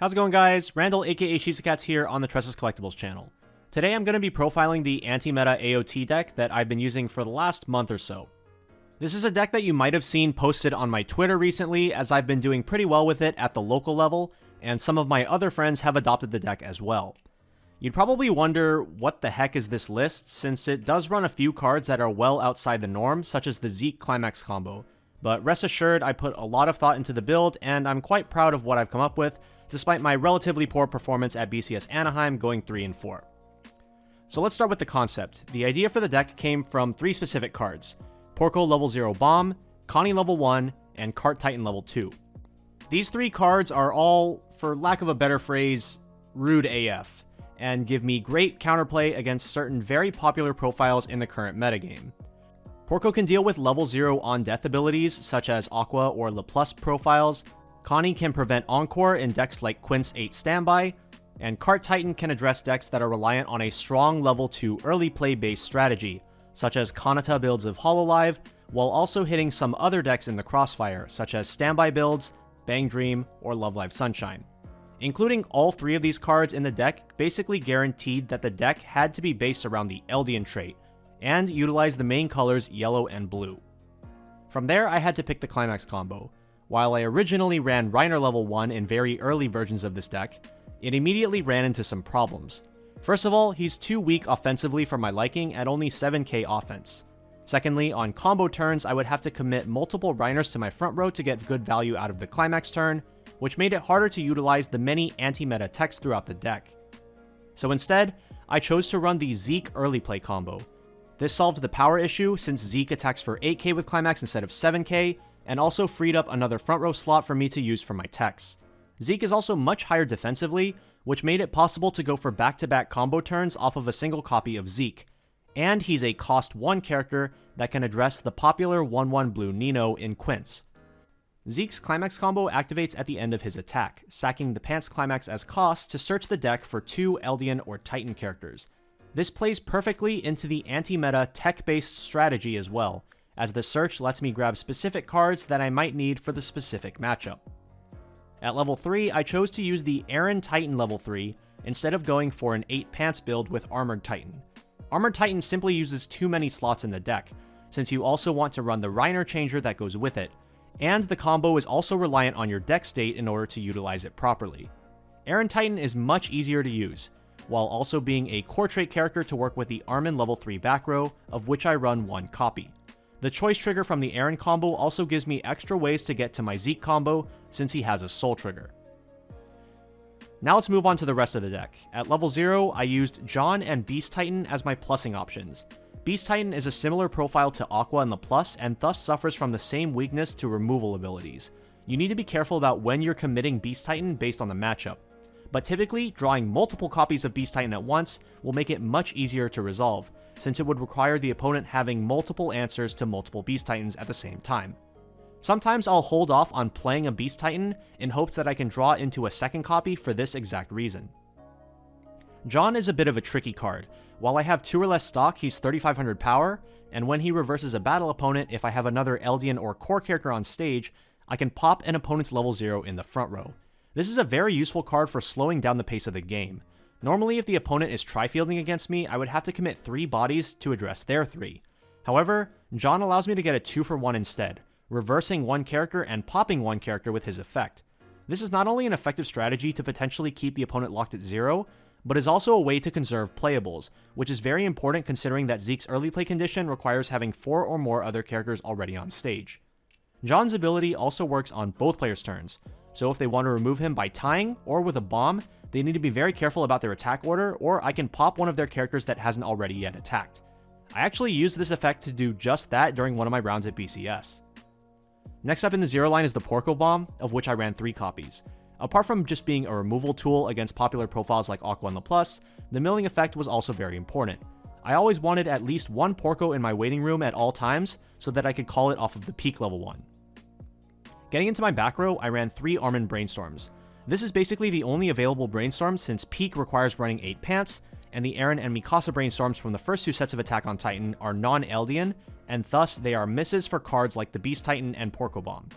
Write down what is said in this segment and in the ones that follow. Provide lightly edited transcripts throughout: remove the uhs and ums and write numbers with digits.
How's it going, guys? Randall aka Shizukatz here on the Tressa's Collectibles channel. Today I'm going to be profiling the anti-meta AOT deck that I've been using for the last month or so. This is a deck that you might have seen posted on my Twitter recently, as I've been doing pretty well with it at the local level, and some of my other friends have adopted the deck as well. You'd probably wonder what the heck is this list, since it does run a few cards that are well outside the norm, such as the Zeke Climax combo. But rest assured, I put a lot of thought into the build, and I'm quite proud of what I've come up with, despite my relatively poor performance at BCS Anaheim going 3 and 4. So let's start with the concept. The idea for the deck came from 3 specific cards: Porco level 0 Bomb, Connie level 1, and Cart Titan level 2. These 3 cards are all, for lack of a better phrase, rude AF, and give me great counterplay against certain very popular profiles in the current metagame. Porco can deal with level 0 on-death abilities such as Aqua or LaPlus profiles, Connie can prevent Encore in decks like Quince 8 Standby, and Cart Titan can address decks that are reliant on a strong level 2 early play based strategy, such as Kanata builds of Hololive, while also hitting some other decks in the crossfire, such as Standby builds, Bang Dream, or Love Live Sunshine. Including all 3 of these cards in the deck basically guaranteed that the deck had to be based around the Eldian trait, and utilize the main colors yellow and blue. From there, I had to pick the Climax combo. While I originally ran Reiner level 1 in very early versions of this deck, it immediately ran into some problems. First of all, he's too weak offensively for my liking at only 7k offense. Secondly, on combo turns, I would have to commit multiple Reiners to my front row to get good value out of the Climax turn, which made it harder to utilize the many anti-meta techs throughout the deck. So instead, I chose to run the Zeke early play combo. This solved the power issue since Zeke attacks for 8k with Climax instead of 7k, and also freed up another front row slot for me to use for my techs. Zeke is also much higher defensively, which made it possible to go for back-to-back combo turns off of a single copy of Zeke, and he's a cost 1 character that can address the popular 1/1 blue Nino in Quince. Zeke's Climax combo activates at the end of his attack, sacking the Pants Climax as cost to search the deck for 2 Eldian or Titan characters. This plays perfectly into the anti-meta tech-based strategy as well, as the search lets me grab specific cards that I might need for the specific matchup. At level 3, I chose to use the Aaron Titan level 3 instead of going for an 8 Pants build with Armored Titan. Armored Titan simply uses too many slots in the deck, since you also want to run the Reiner changer that goes with it, and the combo is also reliant on your deck state in order to utilize it properly. Aaron Titan is much easier to use, while also being a core trait character to work with the Armin level 3 back row, of which I run 1 copy. The choice trigger from the Aaron combo also gives me extra ways to get to my Zeke combo, since he has a soul trigger. Now let's move on to the rest of the deck. At level 0, I used John and Beast Titan as my plussing options. Beast Titan is a similar profile to Aqua and LaPlus, and thus suffers from the same weakness to removal abilities. You need to be careful about when you're committing Beast Titan based on the matchup, but typically, drawing multiple copies of Beast Titan at once will make it much easier to resolve, since it would require the opponent having multiple answers to multiple Beast Titans at the same time. Sometimes I'll hold off on playing a Beast Titan in hopes that I can draw into a second copy for this exact reason. John is a bit of a tricky card. While I have 2 or less stock, he's 3500 power, and when he reverses a battle opponent, if I have another Eldian or core character on stage, I can pop an opponent's level 0 in the front row. This is a very useful card for slowing down the pace of the game. Normally, if the opponent is tri-fielding against me, I would have to commit 3 bodies to address their 3. However, John allows me to get a 2-for-1 instead, reversing 1 character and popping 1 character with his effect. This is not only an effective strategy to potentially keep the opponent locked at 0, but is also a way to conserve playables, which is very important considering that Zeke's early play condition requires having 4 or more other characters already on stage. John's ability also works on both players' turns, so if they want to remove him by tying or with a bomb, they need to be very careful about their attack order, or I can pop one of their characters that hasn't already yet attacked. I actually used this effect to do just that during one of my rounds at BCS. Next up in the 0 line is the Porco Bomb, of which I ran 3 copies. Apart from just being a removal tool against popular profiles like Aqua and LaPlus, the milling effect was also very important. I always wanted at least 1 Porco in my waiting room at all times, so that I could call it off of the peak level 1. Getting into my back row, I ran 3 Armin Brainstorms. This is basically the only available Brainstorm since Peak requires running 8 Pants, and the Aaron and Mikasa Brainstorms from the first 2 sets of Attack on Titan are non-Eldian, and thus they are misses for cards like the Beast Titan and Porco Bomb.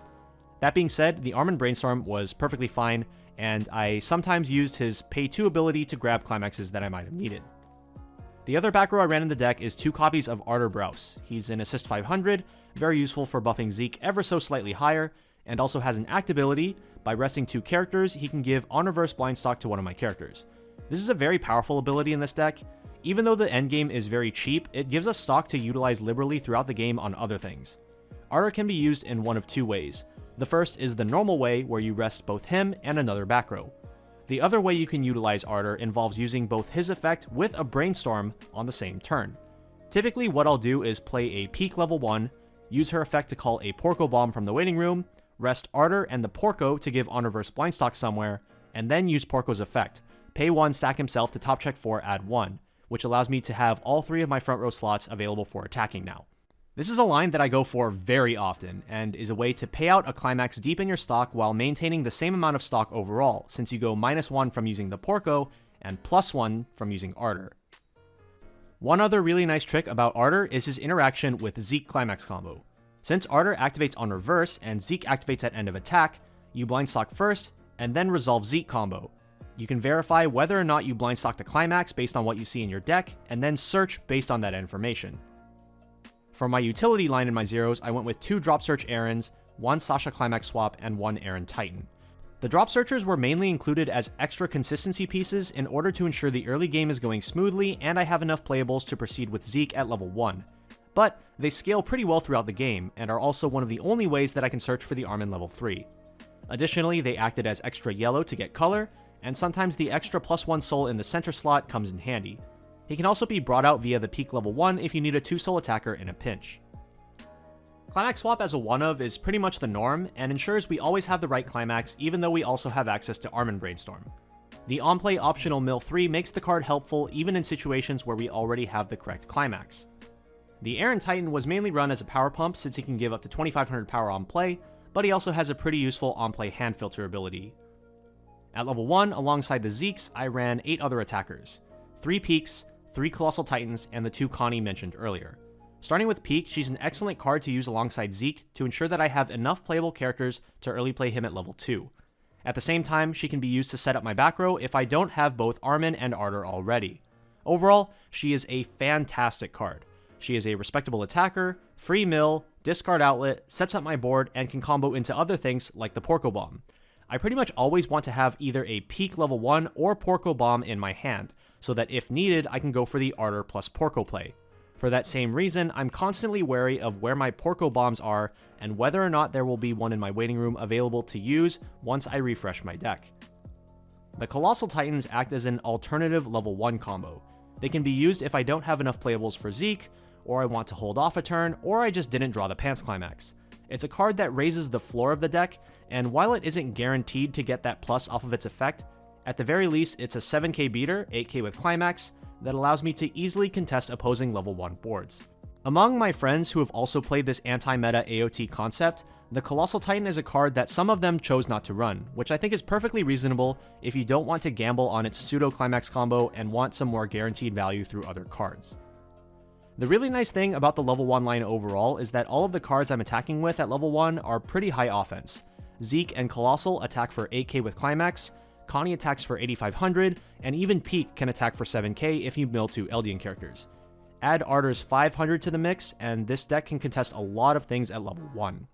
That being said, the Armin Brainstorm was perfectly fine, and I sometimes used his Pay 2 ability to grab climaxes that I might have needed. The other back row I ran in the deck is 2 copies of Artur Brous. He's an Assist 500, very useful for buffing Zeke ever so slightly higher, and also has an act ability. By resting 2 characters, he can give on reverse blind stock to one of my characters. This is a very powerful ability in this deck. Even though the endgame is very cheap, it gives us stock to utilize liberally throughout the game on other things. Artur can be used in one of 2 ways. The first is the normal way, where you rest both him and another back row. The other way you can utilize Artur involves using both his effect with a Brainstorm on the same turn. Typically what I'll do is play a Peak level 1, use her effect to call a Porco Bomb from the waiting room, rest Artur and the Porco to give on reverse blind stock somewhere, and then use Porco's effect. Pay 1, sack himself to top check 4, add 1, which allows me to have all 3 of my front row slots available for attacking now. This is a line that I go for very often, and is a way to pay out a climax deep in your stock while maintaining the same amount of stock overall, since you go -1 from using the Porco, and +1 from using Artur. One other really nice trick about Artur is his interaction with Zeke climax combo. Since Artur activates on reverse, and Zeke activates at end of attack, you blind stock first, and then resolve Zeke combo. You can verify whether or not you blind stock the climax based on what you see in your deck, and then search based on that information. For my utility line in my zeros, I went with 2 drop search Erins, 1 Sasha climax swap, and 1 Erin Titan. The drop searchers were mainly included as extra consistency pieces in order to ensure the early game is going smoothly and I have enough playables to proceed with Zeke at level 1. But they scale pretty well throughout the game, and are also one of the only ways that I can search for the Armin level 3. Additionally, they acted as extra yellow to get color, and sometimes the extra +1 soul in the center slot comes in handy. He can also be brought out via the Peak level 1 if you need a 2-soul attacker in a pinch. Climax swap as a one-of is pretty much the norm, and ensures we always have the right climax even though we also have access to Armin Brainstorm. The on-play optional Mill 3 makes the card helpful even in situations where we already have the correct climax. The Erin Titan was mainly run as a power pump since he can give up to 2500 power on play, but he also has a pretty useful on-play hand filter ability. At level 1, alongside the Zekes, I ran 8 other attackers. 3 Peaks, 3 Colossal Titans, and the 2 Connie mentioned earlier. Starting with Peak, she's an excellent card to use alongside Zeke to ensure that I have enough playable characters to early play him at level 2. At the same time, she can be used to set up my back row if I don't have both Armin and Artur already. Overall, she is a fantastic card. She is a respectable attacker, free mill, discard outlet, sets up my board, and can combo into other things like the Porco Bomb. I pretty much always want to have either a Peak level 1 or Porco Bomb in my hand, so that if needed, I can go for the Artur plus Porco play. For that same reason, I'm constantly wary of where my Porco Bombs are, and whether or not there will be one in my waiting room available to use once I refresh my deck. The Colossal Titans act as an alternative level 1 combo. They can be used if I don't have enough playables for Zeke, or I want to hold off a turn, or I just didn't draw the Pants Climax. It's a card that raises the floor of the deck, and while it isn't guaranteed to get that plus off of its effect, at the very least it's a 7k beater, 8k with Climax, that allows me to easily contest opposing level 1 boards. Among my friends who have also played this anti-meta AOT concept, the Colossal Titan is a card that some of them chose not to run, which I think is perfectly reasonable if you don't want to gamble on its pseudo-climax combo and want some more guaranteed value through other cards. The really nice thing about the level 1 line overall is that all of the cards I'm attacking with at level 1 are pretty high offense. Zeke and Colossal attack for 8k with Climax, Connie attacks for 8500, and even Peak can attack for 7k if you mill 2 Eldian characters. Add Artur's 500 to the mix, and this deck can contest a lot of things at level 1.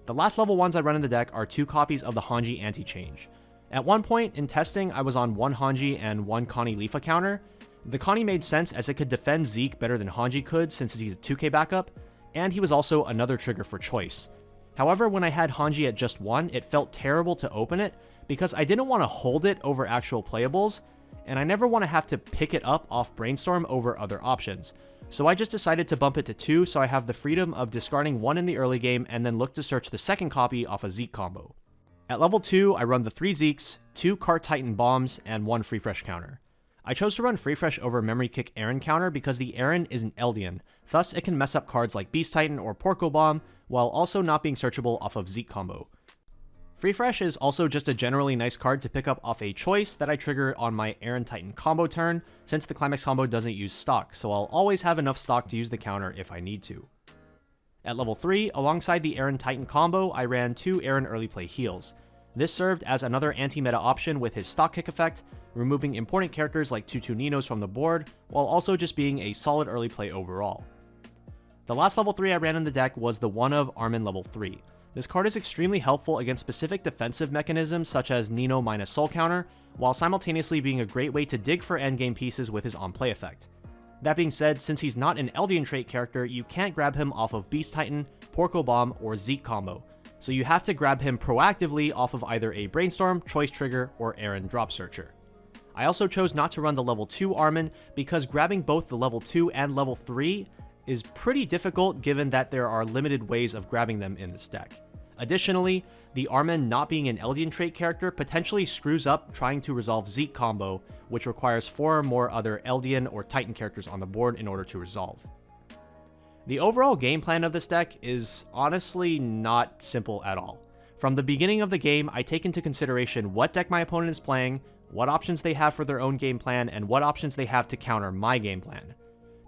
The last level 1s I run in the deck are 2 copies of the Hanji Anti-Change. At one point in testing, I was on 1 Hanji and 1 Connie Lifa counter. The Connie made sense as it could defend Zeke better than Hanji could since he's a 2k backup, and he was also another trigger for choice. However, when I had Hanji at just 1, it felt terrible to open it because I didn't want to hold it over actual playables, and I never want to have to pick it up off Brainstorm over other options. So I just decided to bump it to 2 so I have the freedom of discarding 1 in the early game and then look to search the second copy off a Zeke combo. At level 2, I run the 3 Zekes, 2 Cart Titan Bombs, and 1 Free Fresh counter. I chose to run Free Fresh over Memory Kick Erin counter because the Erin is an Eldian, thus it can mess up cards like Beast Titan or Porco Bomb, while also not being searchable off of Zeke combo. Free Fresh is also just a generally nice card to pick up off a choice that I trigger on my Erin Titan combo turn, since the Climax combo doesn't use stock, so I'll always have enough stock to use the counter if I need to. At level 3, alongside the Aaron Titan combo, I ran 2 Aaron early play heals. This served as another anti-meta option with his stock kick effect, removing important characters like 2/2 Ninos from the board, while also just being a solid early play overall. The last level 3 I ran in the deck was the one of Armin level 3. This card is extremely helpful against specific defensive mechanisms such as Nino minus soul counter, while simultaneously being a great way to dig for endgame pieces with his on-play effect. That being said, since he's not an Eldian trait character, you can't grab him off of Beast Titan, Porco Bomb, or Zeke combo, so you have to grab him proactively off of either a Brainstorm, Choice Trigger, or Aaron Drop Searcher. I also chose not to run the level 2 Armin because grabbing both the level 2 and level 3 is pretty difficult given that there are limited ways of grabbing them in this deck. Additionally, the Armin not being an Eldian trait character potentially screws up trying to resolve Zeke combo, which requires 4 or more other Eldian or Titan characters on the board in order to resolve. The overall game plan of this deck is honestly not simple at all. From the beginning of the game, I take into consideration what deck my opponent is playing, what options they have for their own game plan, and what options they have to counter my game plan.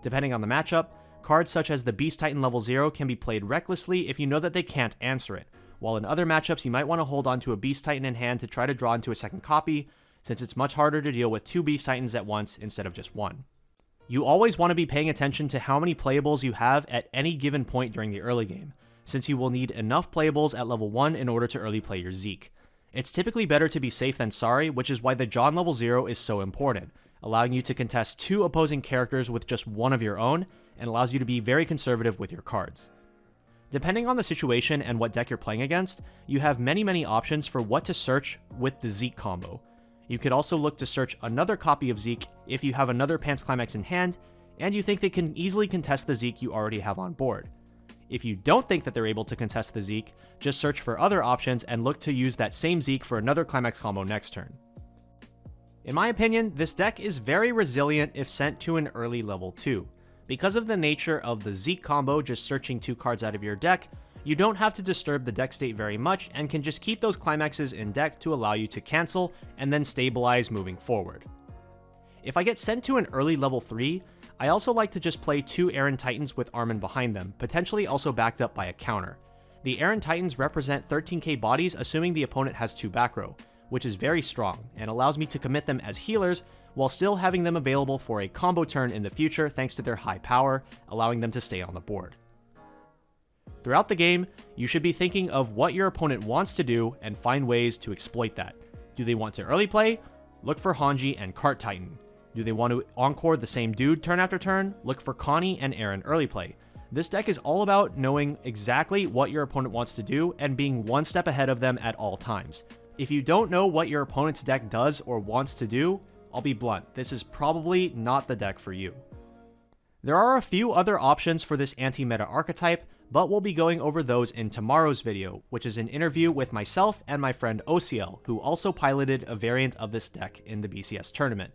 Depending on the matchup, cards such as the Beast Titan level 0 can be played recklessly if you know that they can't answer it, while in other matchups you might want to hold on to a Beast Titan in hand to try to draw into a second copy, since it's much harder to deal with 2 Beast Titans at once instead of just 1. You always want to be paying attention to how many playables you have at any given point during the early game, since you will need enough playables at level 1 in order to early play your Zeke. It's typically better to be safe than sorry, which is why the John level 0 is so important, allowing you to contest 2 opposing characters with just 1 of your own, and allows you to be very conservative with your cards. Depending on the situation and what deck you're playing against, you have many options for what to search with the Zeke combo. You could also look to search another copy of Zeke if you have another Pants Climax in hand, and you think they can easily contest the Zeke you already have on board. If you don't think that they're able to contest the Zeke, just search for other options and look to use that same Zeke for another Climax combo next turn. In my opinion, this deck is very resilient if sent to an early level 2. Because of the nature of the Zeke combo just searching 2 cards out of your deck, you don't have to disturb the deck state very much and can just keep those climaxes in deck to allow you to cancel and then stabilize moving forward. If I get sent to an early level 3, I also like to just play 2 Aaron Titans with Armin behind them, potentially also backed up by a counter. The Aaron Titans represent 13k bodies assuming the opponent has 2 back row, which is very strong and allows me to commit them as healers while still having them available for a combo turn in the future thanks to their high power, allowing them to stay on the board. Throughout the game, you should be thinking of what your opponent wants to do and find ways to exploit that. Do they want to early play? Look for Hanji and Cart Titan. Do they want to encore the same dude turn after turn? Look for Connie and Aaron early play. This deck is all about knowing exactly what your opponent wants to do and being one step ahead of them at all times. If you don't know what your opponent's deck does or wants to do, I'll be blunt, this is probably not the deck for you. There are a few other options for this anti-meta archetype, but we'll be going over those in tomorrow's video, which is an interview with myself and my friend OCL, who also piloted a variant of this deck in the BCS tournament.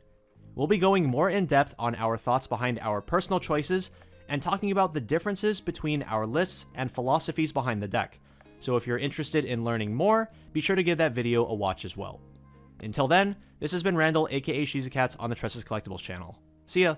We'll be going more in depth on our thoughts behind our personal choices and talking about the differences between our lists and philosophies behind the deck. So if you're interested in learning more, be sure to give that video a watch as well. Until then, this has been Randall, aka Shizukatz on the Tressa's Collectibles channel. See ya!